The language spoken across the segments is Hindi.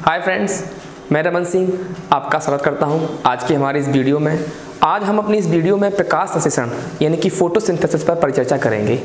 हाय फ्रेंड्स, मैं रमन सिंह आपका स्वागत करता हूं आज की हमारी इस वीडियो में। आज हम अपनी इस वीडियो में प्रकाश संश्लेषण यानी कि फोटोसिंथेसिस पर परिचर्चा करेंगे।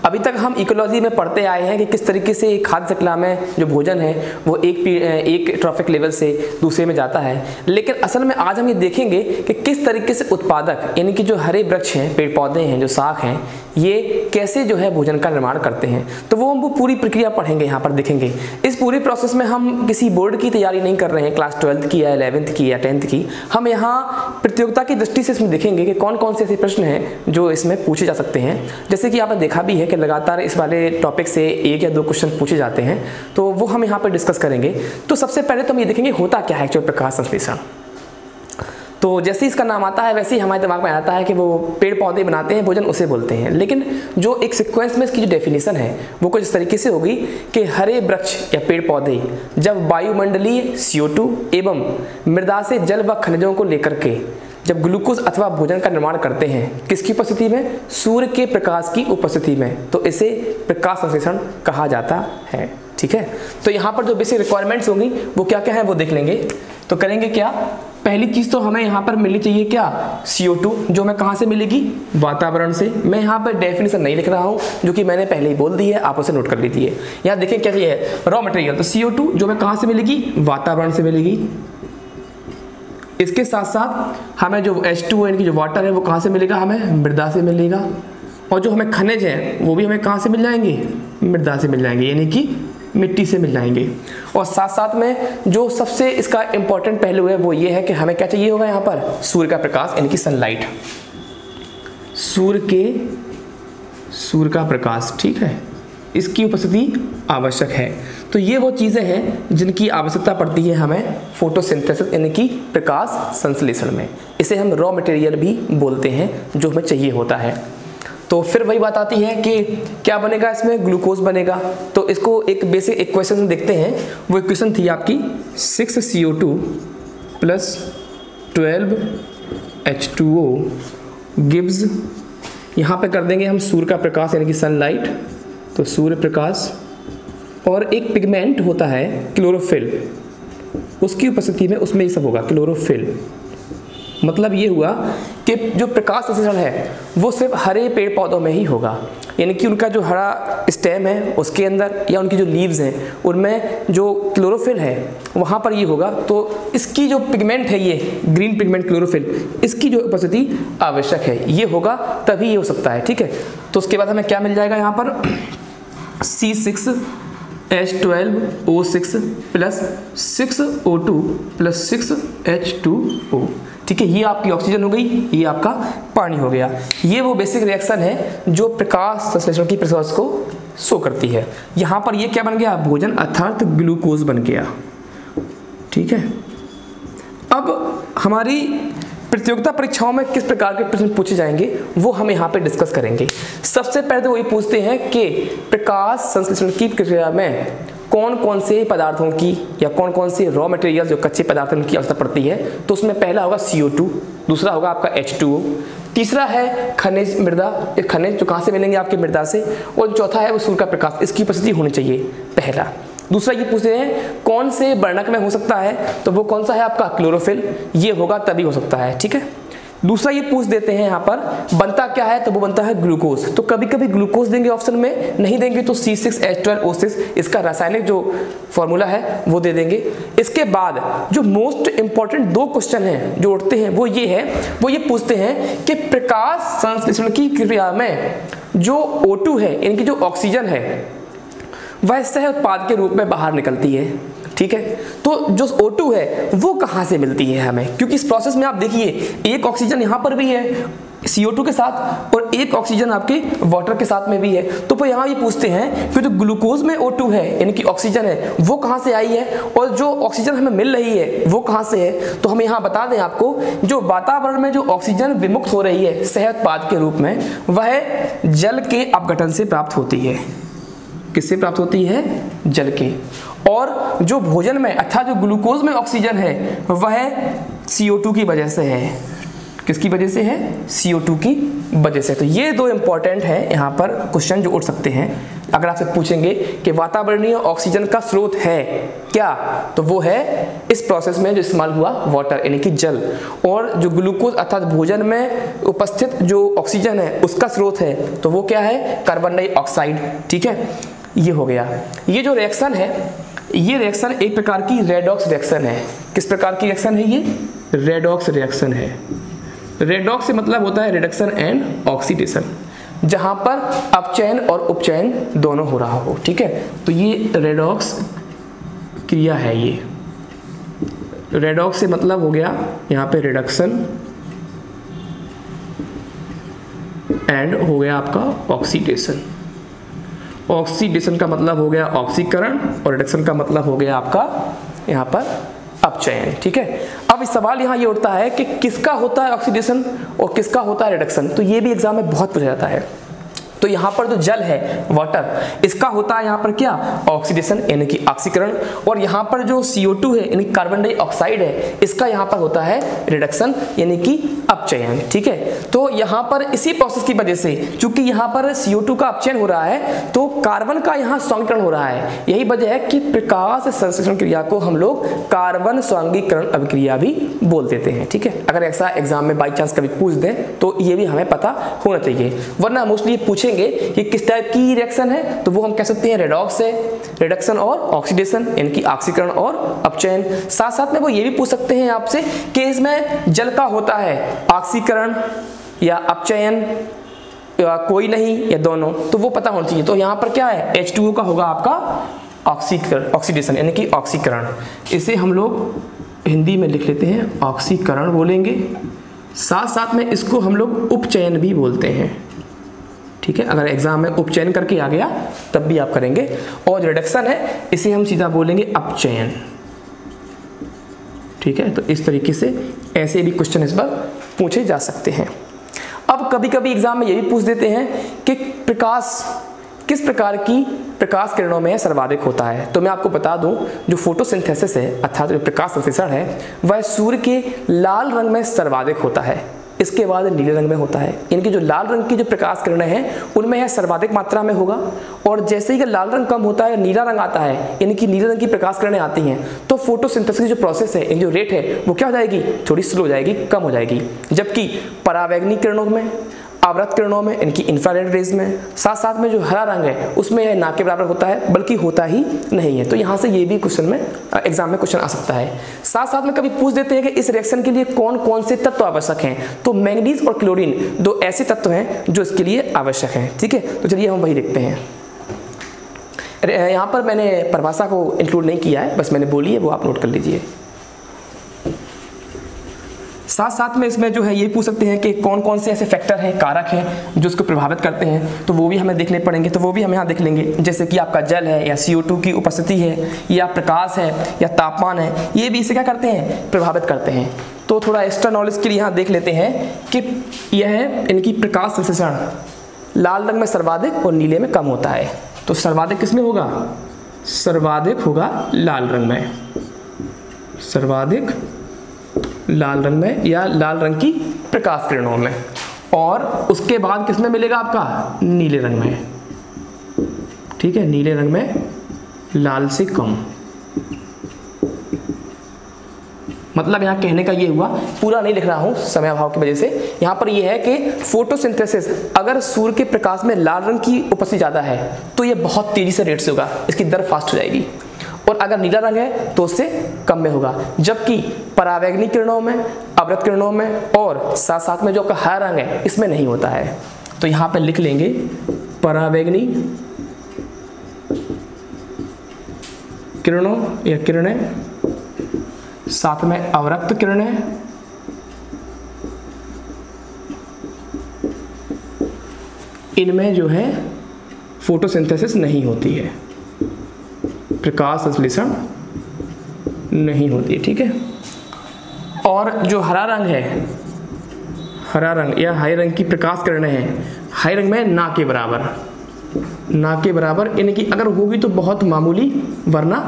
अभी तक हम इकोलॉजी में पढ़ते आए हैं कि किस तरीके से खाद्य श्रृंखला में जो भोजन है वो एक ट्रॉफिक लेवल से दूसरे में जाता है, लेकिन असल में आज हम ये देखेंगे कि किस तरीके से उत्पादक यानी कि जो हरे वृक्ष हैं, पेड़ पौधे हैं, जो शाख हैं, ये कैसे जो है भोजन का निर्माण करते हैं। तो वो पूरी प्रक्रिया पढ़ेंगे, यहाँ पर देखेंगे। इस पूरी प्रोसेस में हम किसी बोर्ड की तैयारी नहीं कर रहे हैं, क्लास 12th की या 11th की या 10th की। हम यहाँ प्रतियोगिता की दृष्टि से इसमें देखेंगे कि कौन कौन से ऐसे प्रश्न हैं जो इसमें पूछे जा सकते हैं। जैसे कि आपने देखा भी है कि लगातार इस वाले टॉपिक से 1 या 2 क्वेश्चन पूछे जाते हैं, तो वो हम यहाँ पर डिस्कस करेंगे। तो सबसे पहले तो हम ये देखेंगे होता क्या है एक्चुअल प्रकाश संश्लेषण। तो जैसे इसका नाम आता है वैसे ही हमारे दिमाग में आता है कि वो पेड़ पौधे बनाते हैं, भोजन उसे बोलते हैं। लेकिन जो एक सीक्वेंस में इसकी जो डेफिनेशन है वो कुछ इस तरीके से होगी कि हरे वृक्ष या पेड़ पौधे जब वायुमंडलीय CO2 एवं मृदा से जल व खनिजों को लेकर के जब ग्लूकोज अथवा भोजन का निर्माण करते हैं, किसकी उपस्थिति में? सूर्य के प्रकाश की उपस्थिति में, तो इसे प्रकाश संश्लेषण कहा जाता है। ठीक है, तो यहाँ पर जो बेसिक रिक्वायरमेंट्स होंगी वो क्या क्या है वो देख लेंगे। तो करेंगे क्या, पहली चीज तो हमें यहाँ पर मिलनी चाहिए क्या? CO2, जो हमें कहाँ से मिलेगी? वातावरण से। मैं यहाँ पर डेफिनेशन नहीं लिख रहा हूँ, जो कि मैंने पहले ही बोल दी है, आप उसे नोट कर लीजिए। यहाँ देखें क्या ये है, रॉ मटेरियल। तो CO2 जो हमें कहाँ से मिलेगी? वातावरण से मिलेगी। इसके साथ साथ हमें जो H2O यानी कि जो वाटर है वो कहाँ से मिलेगा? हमें मृदा से मिलेगा। और जो हमें खनिज हैं वो भी हमें कहाँ से मिल जाएंगे? मृदा से मिल जाएंगे, यानी कि मिट्टी से मिल जाएंगे। और साथ साथ में जो सबसे इसका इंपॉर्टेंट पहलू है वो ये है कि हमें क्या चाहिए होगा यहाँ पर? सूर्य का प्रकाश यानी कि सनलाइट, सूर्य का प्रकाश। ठीक है, इसकी उपस्थिति आवश्यक है। तो ये वो चीज़ें हैं जिनकी आवश्यकता पड़ती है हमें फोटोसिंथेसिस यानी कि प्रकाश संश्लेषण में। इसे हम रॉ मटेरियल भी बोलते हैं जो हमें चाहिए होता है। तो फिर वही बात आती है कि क्या बनेगा इसमें? ग्लूकोज बनेगा। तो इसको एक बेसिक इक्वेशन देखते हैं। वो इक्वेशन थी आपकी 6CO2 + 12 H2O गिव्स, यहाँ पे कर देंगे हम सूर्य का प्रकाश यानी कि सनलाइट, तो सूर्य प्रकाश, और एक पिगमेंट होता है क्लोरोफिल, उसकी उपस्थिति में उसमें ये सब होगा, क्लोरोफिल। मतलब ये हुआ कि जो प्रकाश संश्लेषण है वो सिर्फ हरे पेड़ पौधों में ही होगा, यानी कि उनका जो हरा स्टेम है उसके अंदर या उनकी जो लीव्स हैं उनमें जो क्लोरोफिल है वहाँ पर ये होगा। तो इसकी जो पिगमेंट है, ये ग्रीन पिगमेंट क्लोरोफिल, इसकी जो उपस्थिति आवश्यक है, ये होगा तभी ये हो सकता है। ठीक है, तो उसके बाद हमें क्या मिल जाएगा यहाँ पर? C6H12O6 + 6O2 + 6H2O। ठीक है, ये आपकी ऑक्सीजन हो गई, ये आपका पानी हो गया। ये वो बेसिक रिएक्शन है जो प्रकाश संश्लेषण की प्रोसेस को शो करती है। यहाँ पर ये क्या बन गया? भोजन अर्थात ग्लूकोज बन गया। ठीक है, अब हमारी प्रतियोगिता परीक्षाओं में किस प्रकार के प्रश्न पूछे जाएंगे वो हम यहाँ पे डिस्कस करेंगे। सबसे पहले तो वही पूछते हैं कि प्रकाश संश्लेषण की प्रक्रिया में कौन कौन से पदार्थों की या कौन कौन से रॉ मटेरियल जो कच्चे पदार्थों की आवश्यकता पड़ती है। तो उसमें पहला होगा CO2, दूसरा होगा आपका H2O, तीसरा है खनिज मृदा, खनिज जो कहाँ से मिलेंगे? आपके मृदा से, और चौथा है वो सूर्य का प्रकाश, इसकी उपस्थिति होनी चाहिए पहला। दूसरा ये पूछते हैं कौन से वर्णक में हो सकता है, तो वो कौन सा है आपका? क्लोरोफिल, ये होगा तभी हो सकता है। ठीक है, दूसरा ये पूछ देते हैं यहाँ पर बनता क्या है, तो वो बनता है ग्लूकोज। तो कभी कभी ग्लूकोज देंगे ऑप्शन में, नहीं देंगे तो C6H12O6 इसका रासायनिक जो फॉर्मूला है वो दे देंगे। इसके बाद जो मोस्ट इंपॉर्टेंट 2 क्वेश्चन हैं जो उठते हैं वो ये पूछते हैं कि प्रकाश संश्लेषण की क्रिया में जो O2 है यानी कि जो ऑक्सीजन है वह सह उत्पाद के रूप में बाहर निकलती है। ठीक है, तो जो O2 है वो कहाँ से मिलती है हमें? क्योंकि इस प्रोसेस में आप देखिए एक ऑक्सीजन यहाँ पर भी है CO2 के साथ और एक ऑक्सीजन आपके वाटर के साथ में भी है। तो वो यहाँ ये पूछते हैं कि जो ग्लूकोज में O2 है यानी कि ऑक्सीजन है वो कहाँ से आई है, और जो ऑक्सीजन हमें मिल रही है वो कहाँ से है। तो हम यहाँ बता दें आपको, जो वातावरण में जो ऑक्सीजन विमुक्त हो रही है सह उत्पाद के रूप में, वह जल के अपघटन से प्राप्त होती है। किससे प्राप्त होती है? जल के। और जो भोजन में अर्थात जो ग्लूकोज में ऑक्सीजन है वह CO2 की वजह से है। किसकी वजह से है? CO2 की वजह से। तो ये दो इंपॉर्टेंट हैं यहाँ पर क्वेश्चन जो उठ सकते हैं। अगर आपसे पूछेंगे कि वातावरणीय ऑक्सीजन का स्रोत है क्या, तो वो है इस प्रोसेस में जो इस्तेमाल हुआ वाटर यानी कि जल, और जो ग्लूकोज अर्थात भोजन में उपस्थित जो ऑक्सीजन है उसका स्रोत है तो वो क्या है? Carbon dioxide. ठीक है, ये हो गया। ये जो रिएक्शन है, ये रिएक्शन एक प्रकार की रेडॉक्स रिएक्शन है। किस प्रकार की रिएक्शन है ये? रेडॉक्स रिएक्शन है। रेडॉक्स से मतलब होता है रिडक्शन एंड ऑक्सीडेशन, जहां पर अपचयन और उपचयन दोनों हो रहा हो। ठीक है, तो ये रेडॉक्स क्रिया है। ये रेडॉक्स से मतलब हो गया यहाँ पे रिडक्शन एंड हो गया आपका ऑक्सीडेशन। ऑक्सीडेशन का मतलब हो गया ऑक्सीकरण और रिडक्शन का मतलब हो गया आपका यहाँ पर अपचयन। ठीक है, अब इस सवाल यहाँ ये उठता है कि किसका होता है ऑक्सीडेशन और किसका होता है रिडक्शन। तो ये भी एग्जाम में बहुत पूछा जाता है। तो यहाँ पर जो जल है वाटर, इसका होता है यहाँ पर क्या? ऑक्सीडेशन यानी कि ऑक्सीकरण, और यहाँ पर जो CO2 है यानी कार्बन डाइऑक्साइड है, इसका यहाँ पर होता है रिडक्शन यानी कि अपचयन। ठीक है, तो यहाँ पर इसी प्रोसेस की वजह से चूंकि यहाँ पर CO2 का अपचयन हो रहा है तो कार्बन का यहाँ स्वांगीकरण हो रहा है। यही वजह है कि प्रकाश संश्लेषण क्रिया को हम लोग कार्बन स्वांगीकरण अभिक्रिया भी बोल देते हैं। ठीक है, अगर ऐसा एग्जाम में बाई चांस कभी पूछ दें तो ये भी हमें पता होना चाहिए, वरना मोस्टली पूछेंगे कि किस टाइप की रिएक्शन है तो वो हम कह सकते हैं रेडॉक्स है, रिडक्शन और ऑक्सीडेशन यानी कि ऑक्सीकरण और अपचयन। साथ साथ में वो ये भी पूछ सकते हैं आपसे कि इसमें जल का होता है ऑक्सीकरण या अपचयन या कोई नहीं या दोनों, तो वो पता होना चाहिए। तो यहाँ पर क्या है? H2O का होगा आपका ऑक्सीकरण, ऑक्सीडेशन यानी कि ऑक्सीकरण। इसे हम लोग हिंदी में लिख लेते हैं ऑक्सीकरण बोलेंगे। साथ साथ में इसको हम लोग उपचयन भी बोलते हैं। ठीक है, अगर एग्जाम में उपचयन करके आ गया तब भी आप करेंगे। और जो रिडक्शन है इसे हम सीधा बोलेंगे अपचयन। ठीक है, तो इस तरीके से ऐसे भी क्वेश्चन इस पर पूछे जा सकते हैं। अब कभी कभी एग्जाम में ये भी पूछ देते हैं कि प्रकाश किस प्रकार की प्रकाश किरणों में सर्वाधिक होता है। तो मैं आपको बता दूं, जो फोटोसिंथेसिस है अर्थात जो प्रकाश संश्लेषण है वह सूर्य के लाल रंग में सर्वाधिक होता है, इसके बाद नीले रंग में होता है। इनकी जो लाल रंग की जो प्रकाश किरणें हैं उनमें यह सर्वाधिक मात्रा में होगा, और जैसे ही लाल रंग कम होता है नीला रंग आता है, यानी कि नीले रंग की प्रकाश किरणें आती हैं तो फोटोसिंथेसिस की जो प्रोसेस है, जो रेट है वो क्या हो जाएगी? थोड़ी स्लो हो जाएगी, कम हो जाएगी। जबकि परावैंगनी किरणों में, आवृत किरणों में, इनकी इंफ्रारेड रेज में, साथ साथ में जो हरा रंग है उसमें यह ना के बराबर होता है, बल्कि होता ही नहीं है। तो यहाँ से ये भी क्वेश्चन में एग्जाम में क्वेश्चन आ सकता है। साथ साथ में कभी पूछ देते हैं कि इस रिएक्शन के लिए कौन कौन से तत्व आवश्यक हैं। तो मैंगनीज और क्लोरीन दो ऐसे तत्व हैं जो इसके लिए आवश्यक हैं। ठीक है, तो चलिए हम वही देखते हैं। यहाँ पर मैंने परिभाषा को इंक्लूड नहीं किया है, बस मैंने बोली है, वो आप नोट कर लीजिए। साथ साथ में इसमें जो है ये पूछ सकते हैं कि कौन कौन से ऐसे फैक्टर हैं, कारक हैं जो इसको प्रभावित करते हैं, तो वो भी हमें देखने पड़ेंगे। तो वो भी हम यहाँ देख लेंगे, जैसे कि आपका जल है या CO2 की उपस्थिति है या प्रकाश है या तापमान है, ये भी इसे क्या करते हैं? प्रभावित करते हैं। तो थोड़ा एक्स्ट्रा नॉलेज के लिए यहाँ देख लेते हैं कि यह इनकी प्रकाश संश्लेषण लाल रंग में सर्वाधिक और नीले में कम होता है। तो सर्वाधिक किस में होगा? सर्वाधिक होगा लाल रंग में, सर्वाधिक लाल रंग में या लाल रंग की प्रकाश किरणों में, और उसके बाद किसमें मिलेगा आपका? नीले रंग में। ठीक है, नीले रंग में लाल से कम। मतलब यहाँ कहने का ये हुआ, पूरा नहीं लिख रहा हूँ समय अभाव की वजह से। यहाँ पर ये है कि फोटोसिंथेसिस अगर सूर्य के प्रकाश में लाल रंग की उपस्थिति ज़्यादा है तो ये बहुत तेज़ी से रेट से होगा, इसकी दर फास्ट हो जाएगी, और अगर नीला रंग है तो उससे कम में होगा। जबकि परावैंगनी किरणों में, आवृत किरणों में और साथ साथ में जो आपका हरा रंग है इसमें नहीं होता है। तो यहाँ पे लिख लेंगे परावैंगनी किरणों या किरणें, साथ में अवरक्त किरणें, इनमें जो है फोटोसिंथेसिस नहीं होती है, प्रकाश संश्लेषण नहीं होती है। ठीक है, और जो हरा रंग है, हरा रंग या हरे रंग की प्रकाश किरणें हैं, हरे रंग में ना के बराबर, ना के बराबर, यानी कि अगर होगी तो बहुत मामूली, वरना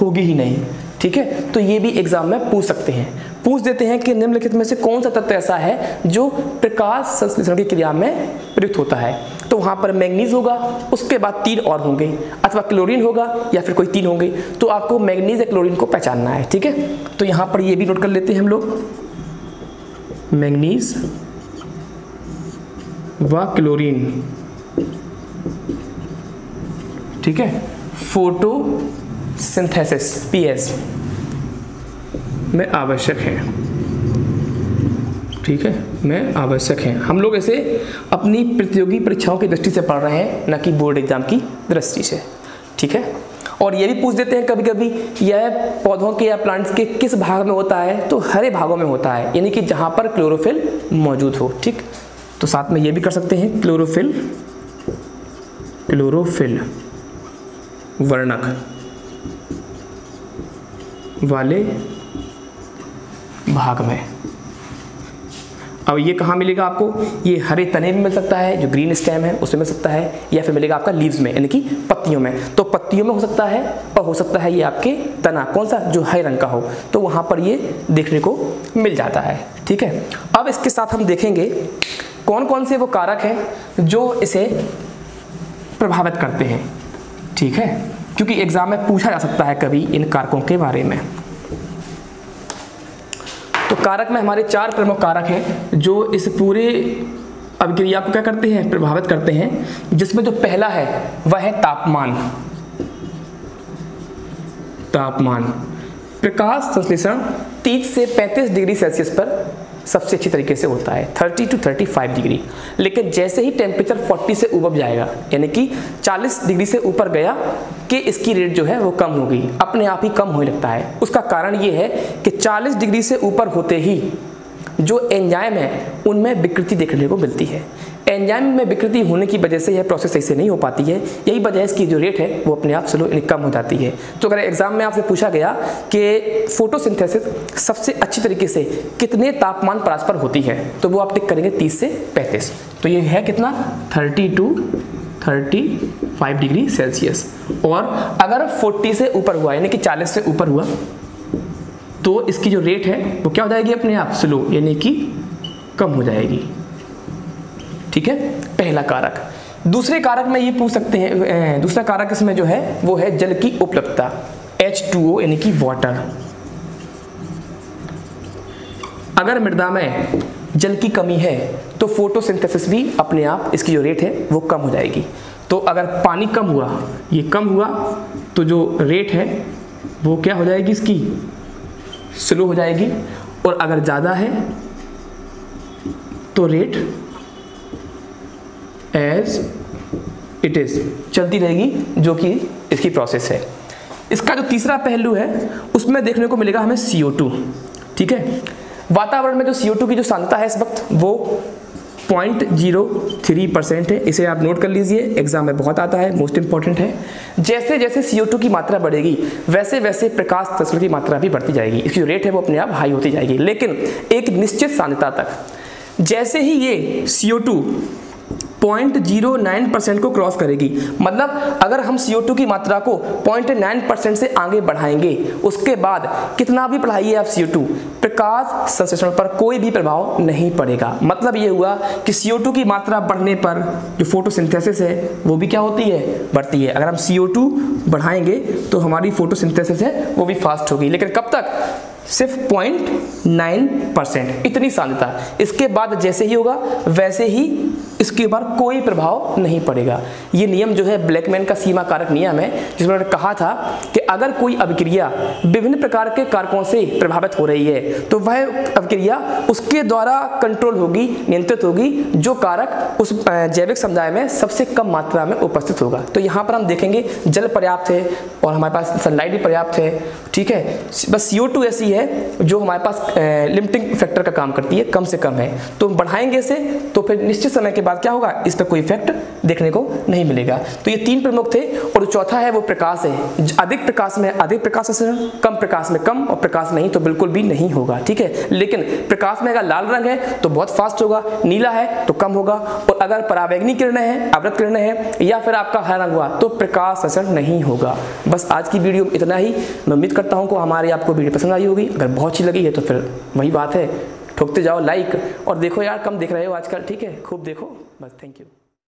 होगी ही नहीं। ठीक है, तो ये भी एग्जाम में पूछ सकते हैं, पूछ देते हैं कि निम्नलिखित में से कौन सा तत्व ऐसा है जो प्रकाश संश्लेषण की क्रिया में प्रयुक्त होता है। तो वहाँ पर मैंगनीज होगा, उसके बाद 3 और होंगे, अथवा क्लोरीन होगा या फिर कोई 3 होंगे। तो आपको मैंगनीज या क्लोरीन को पहचानना है, ठीक है। तो यहाँ पर ये भी नोट कर लेते हैं हम लोग, मैंगनीज व क्लोरीन, ठीक है, फोटोसिंथेसिस PS में आवश्यक है, ठीक है, में आवश्यक है। हम लोग इसे अपनी प्रतियोगी परीक्षाओं की दृष्टि से पढ़ रहे हैं, न कि बोर्ड एग्जाम की दृष्टि से, ठीक है। और ये भी पूछ देते हैं कभी कभी, यह पौधों के या प्लांट्स के किस भाग में होता है, तो हरे भागों में होता है, यानी कि जहाँ पर क्लोरोफिल मौजूद हो, ठीक। तो साथ में ये भी कर सकते हैं, क्लोरोफिल वर्णक वाले भाग में। अब ये कहाँ मिलेगा आपको, ये हरे तने में मिल सकता है, जो ग्रीन स्टेम है उसमें मिल सकता है, या फिर मिलेगा आपका लीव्स में, यानी कि पत्तियों में। तो पत्तियों में हो सकता है, और हो सकता है ये आपके तना, कौन सा, जो हरे रंग का हो, तो वहाँ पर ये देखने को मिल जाता है, ठीक है। अब इसके साथ हम देखेंगे कौन कौन से वो कारक हैं जो इसे प्रभावित करते हैं, ठीक है, क्योंकि एग्जाम में पूछा जा सकता है कभी इन कारकों के बारे में। तो कारक में हमारे 4 प्रमुख कारक हैं जो इस पूरे अभिक्रिया को क्या करते हैं, प्रभावित करते हैं, जिसमें जो पहला है वह है तापमान। प्रकाश संश्लेषण 30 से 35 डिग्री सेल्सियस पर सबसे अच्छी तरीके से होता है, 30 to 35 डिग्री। लेकिन जैसे ही टेम्परेचर 40 से ऊपर जाएगा, यानी कि 40 डिग्री से ऊपर गया, कि इसकी रेट जो है वो कम हो गई, अपने आप ही कम होने लगता है। उसका कारण ये है कि 40 डिग्री से ऊपर होते ही जो एंजाइम है उनमें विकृति देखने को मिलती है। एंजाइम में विकृति होने की वजह से यह प्रोसेस सही से नहीं हो पाती है, यही वजह है इसकी जो रेट है वो अपने आप स्लो कम हो जाती है। तो अगर एग्जाम में आपसे पूछा गया कि फोटोसिंथेसिस सबसे अच्छी तरीके से कितने तापमान पर होती है, तो वो आप टिक करेंगे 30 से 35। तो ये है कितना, 30 to 35 डिग्री सेल्सियस। और अगर 40 से ऊपर हुआ, यानी कि 40 से ऊपर हुआ, तो इसकी जो रेट है वो क्या हो जाएगी, अपने आप स्लो, यानी कि कम हो जाएगी, ठीक है, पहला कारक। दूसरे कारक में ये पूछ सकते हैं, दूसरा कारक इसमें जो है वो है जल की उपलब्धता, H2O, यानी कि वाटर। अगर मृदा में जल की कमी है तो फोटोसिंथेसिस भी अपने आप, इसकी जो रेट है वो कम हो जाएगी। तो अगर पानी कम हुआ, ये कम हुआ, तो जो रेट है वो क्या हो जाएगी, इसकी स्लो हो जाएगी। और अगर ज़्यादा है तो रेट एज इट इज चलती रहेगी, जो कि इसकी प्रोसेस है। इसका जो तीसरा पहलू है उसमें देखने को मिलेगा हमें CO2, ठीक है। वातावरण में जो CO2 की जो सांद्रता है इस वक्त वो 0.03% है। इसे आप नोट कर लीजिए, एग्जाम में बहुत आता है, मोस्ट इंपॉर्टेंट है। जैसे जैसे CO2 की मात्रा बढ़ेगी वैसे वैसे प्रकाश संश्लेषण की मात्रा भी बढ़ती जाएगी, इसकी जो रेट है वो अपने आप हाई होती जाएगी, लेकिन एक निश्चित सांद्रता तक। जैसे ही ये CO2 0.09% को क्रॉस करेगी, मतलब अगर हम CO2 की मात्रा को 0.9% से आगे बढ़ाएंगे, उसके बाद कितना भी बढ़ाइए आप CO2, प्रकाश संश्लेषण पर कोई भी प्रभाव नहीं पड़ेगा। मतलब ये हुआ कि CO2 की मात्रा बढ़ने पर जो फोटोसिंथेसिस है वो भी क्या होती है, बढ़ती है। अगर हम CO2 बढ़ाएंगे तो हमारी फोटोसिंथेसिस है वो भी फास्ट होगी, लेकिन कब तक, सिर्फ 0.9%, इतनी सांद्रता। इसके बाद जैसे ही होगा वैसे ही इसके ऊपर कोई प्रभाव नहीं पड़ेगा। ये नियम जो है ब्लैकमैन का सीमा कारक नियम है, जिसमें उन्होंने कहा था कि अगर कोई अभिक्रिया विभिन्न प्रकार के कारकों से प्रभावित हो रही है तो वह अभिक्रिया उसके द्वारा कंट्रोल होगी, नियंत्रित होगी, जो कारक उस जैविक समुदाय में सबसे कम मात्रा में उपस्थित होगा। तो यहाँ पर हम देखेंगे जल पर्याप्त है और हमारे पास सनलाइट भी पर्याप्त है, ठीक है। बस CO2 ऐसी है जो हमारे पास लिमिटिंग फैक्टर का काम करती है, कम से कम है। तो बढ़ाएंगे इसे तो फिर निश्चित समय के बाद क्या होगा, इस पर कोई इफेक्ट देखने को नहीं मिलेगा। तो ये 3 प्रमुख थे। और चौथा है वो प्रकाश है, अधिक प्रकाश में अधिक प्रकाश संश्लेषण, कम प्रकाश में कम, और प्रकाश नहीं तो बिल्कुल भी नहीं होगा। ठीक है, लेकिन प्रकाश में अगर लाल रंग है तो बहुत फास्ट होगा, नीला है तो कम होगा, और अगर परावैंगनी किरणें हैं, आवृत किरणें हैं, या फिर आपका हरा रंग हुआ तो प्रकाश संश्लेषण नहीं होगा। बस आज की वीडियो में इतना ही। मैं उम्मीद करता हूँ कि हमारी आपको वीडियो पसंद आई होगी। अगर बहुत अच्छी लगी है तो फिर वही बात है, ठोकते जाओ लाइक, और देखो यार कम देख रहे हो आजकल, ठीक है, खूब देखो बस। Thank you.